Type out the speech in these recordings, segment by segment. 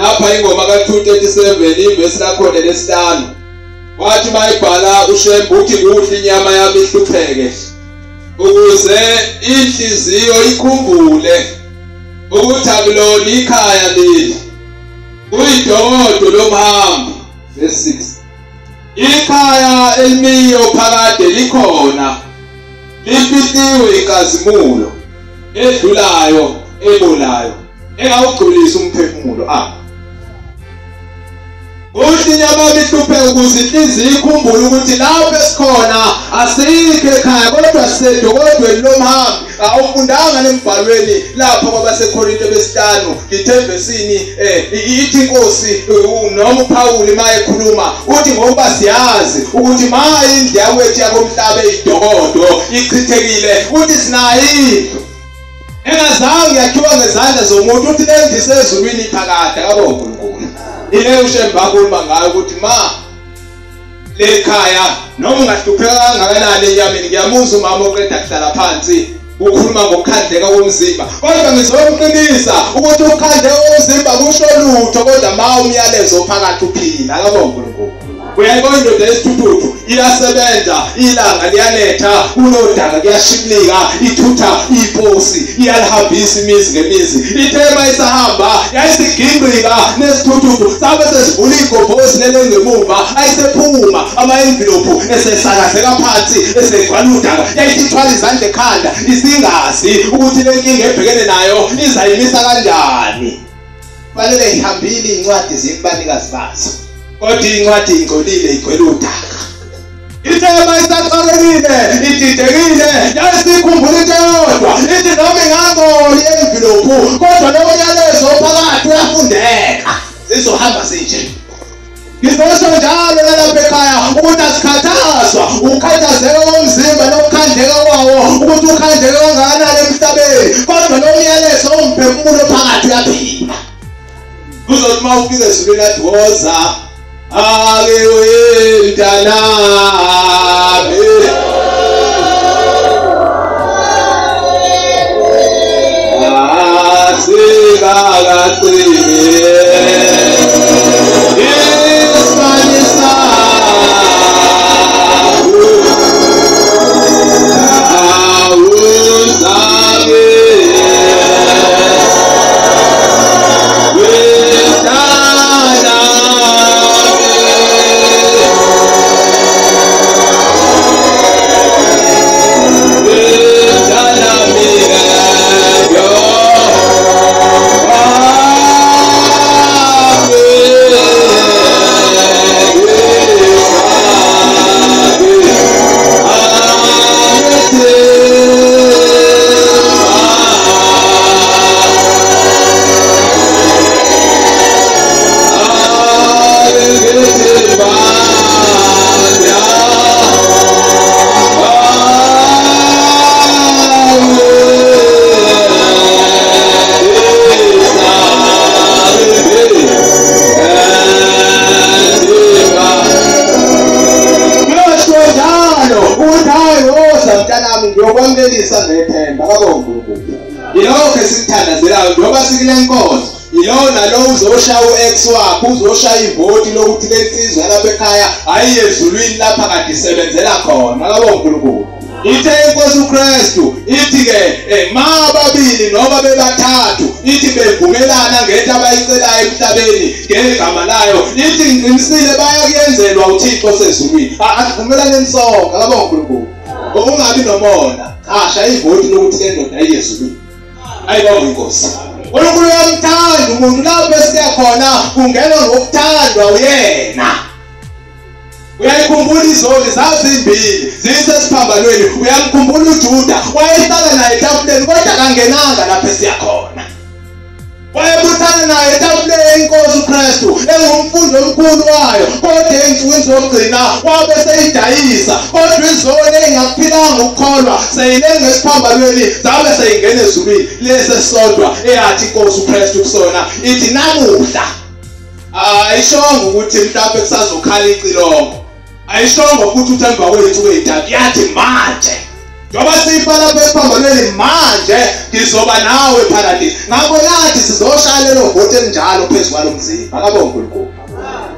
lapha ingoma ka237 ivesi lakhona lesihlanu wathi mayibhala uShembe uthi kuhle inyama yami ihlupheke ukuze inhliziyo ikhumbule ukuthi akulona ikhaya leli uyidodo lomhambi verse 6 ikhaya elimiyo phakade likhona lifihliwe inkazimulo edlulayo ebolayo engawugculisa umphefumulo uthi inyama ihlupheke ukuze inhliziyo ikhumbule ukuthi lapho esikhona asikho ekhaya kodwa sisedodweni lomhambi awufundanga lembhalweni lapha kwabaseKorinte besihlanu lithevesini ithi inkosi noma uPaul mayekhuluma uthi ngoba siyazi ukuthi indlu yakwethu yakomhlaba eyidokodo ichithekile uthi sinayo indlu engazange yakhiwa ngezandla zomuntu uthi lendlu isezulwini phakade kaBonkulunkulu ile uShembe akhuluma ngayo ukuthi lekhaya noma ungahlupheka kangakanani enyameni ngiyamuzwa umama oqeda kuhlala phansi ukhuluma ngokukhandleka komzimba kodwa ngizomqinisa ukuthi ukukhandleka komzimba kusho lutho kodwa umyalezo phakathi uphila kaBonkulunkulu uyayibona indoda yesithuthu iyasebenza ilanga liyanetha unodaka kuyashibilika ithutha iposi iyalihambisa imizi ngemizi ithema isahamba yayisigingqika nesithuthu sabe sesivula igobhozi lelengemuva ayisephuma ama-envelope esesakazeka phansi esegcwala udaka yayithithwala izandla ekhanda isingazi ukuthi le nkinga ebhekene nayo izayimisa kanjani fanele ihambile iy'ncwadi zimbanikazi bazo kodwa incwadi ingcolile igcwele udaka ithema isaqalekile ididekile yayisikhumbula into yodwa ithi noma ingangoli envelope kodwa lo myalezo phakathi uyafundeka sizohamba sinje ngizosho njalo lalapha ekhaya ukuthi asikhathazwa ukukhathazeka komzimba nokukhandleka kwawo ukuthi ukhandleka kangakanani emhlabeni kodwa lo myalezo umphefumulo phakathi uyaphila kuzothi uma ufika ezulwini athi woza ake wendana ngiyokwanelisa ngethemba kaBonkulunkulu ilokho esithandazelayo njengoba sikile nkonzo ilona lo uzoshaya uX wakho uzoshaya ivoti lokuthi lensizwe lapha ekhaya ayiyezulwini lapha kade isebenzela khona kaBonkulunkulu ithe inkosi uKristu ithi ke babili noma bebathathu ithi bevumelana ngento abayicelayo emhlabeni ngegama layo ithi ngiqinisile bayakuyenzelwa uThixo sezulwini asivumelane nisonke kaBonkulunkulu ungabi nomona shaya ivoti lokuthi le ndoda ayiyezulwini ayibonga inkosi uNkulunkulu uyamthanda umuntu lapho esiya khona kungenwa ngokuthandwa uyena uyayikhumbula izoli zazimbili zisesiphambanweni uyamkhumbula uJuda wayehlala naye etafuleni kodwa kangenanga lapho esiya khona wayebuthana naye etafuleni inkosi uKristu engumfundi omkhulu wayo kodwa ey'nsukwini zokugcina wabe seyidayisa kodwa izolo engakuphilanga ukukholwa seyilenga esiphambanweni zabe seyingena ezulwini lesi esisodwa eyathi inkosi uKristu kusona ithi namuhla ayishongo ukuthi mhlawumbe kusazokhala icilongo ayishongo futhi uthemba kwethu kwey'thathu yathi manje Njoba sifana phephambanweni manje ngizoba nawe eparadise. Ngakho nathi sizoshaya lelo vote elinjalo phezulu kwalomzimba. Akabonga uNkulunkulu.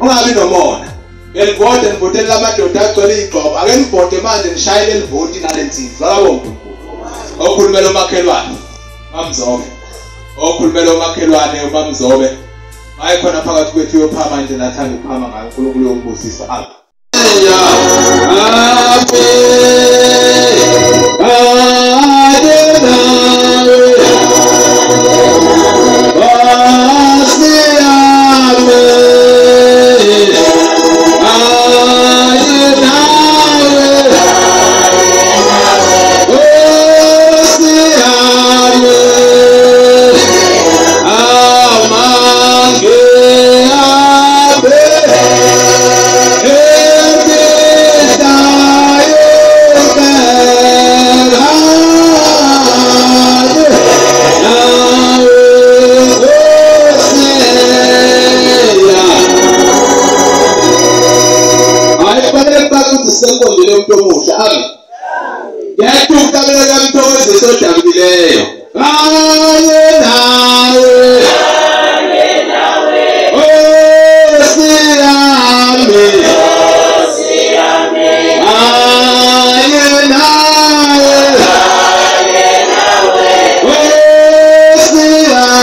Ungabi nomona. Ngelivote nivotele lamadoda agcwele igxobo. Ake nivote manje nishaye leli vote nalensizwa. Akabonga uNkulunkulu. Okhulumela umakhelwane. Mamzobe. Okhulumela umakhelwane uMamzobe. Hayi khona phakathi kwethu yophama nje nathanda ukuphama ngayo uNkulunkulu uyongibusisa apha. Senkondele umuntu omusha amen. Yathuka mina mthokoze sodabukileyo. Kanye nawe. Oh siyami. Kanye nawe. Oh siyami.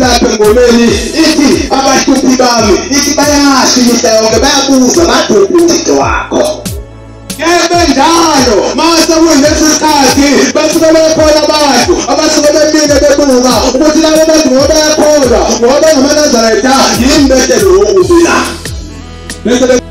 lapha engomeni ithi abahluphi bami ithi bayasho imihla yonke bayabuza maduphi uThixo wakho. Kebe njalo mase kulesi sikhathi basuke bekhona abantu abasuke bemile bebuka ukuthi labo bantu ngoba yakholwa ngoba ngamaNazaretha yini bese lo ubila bese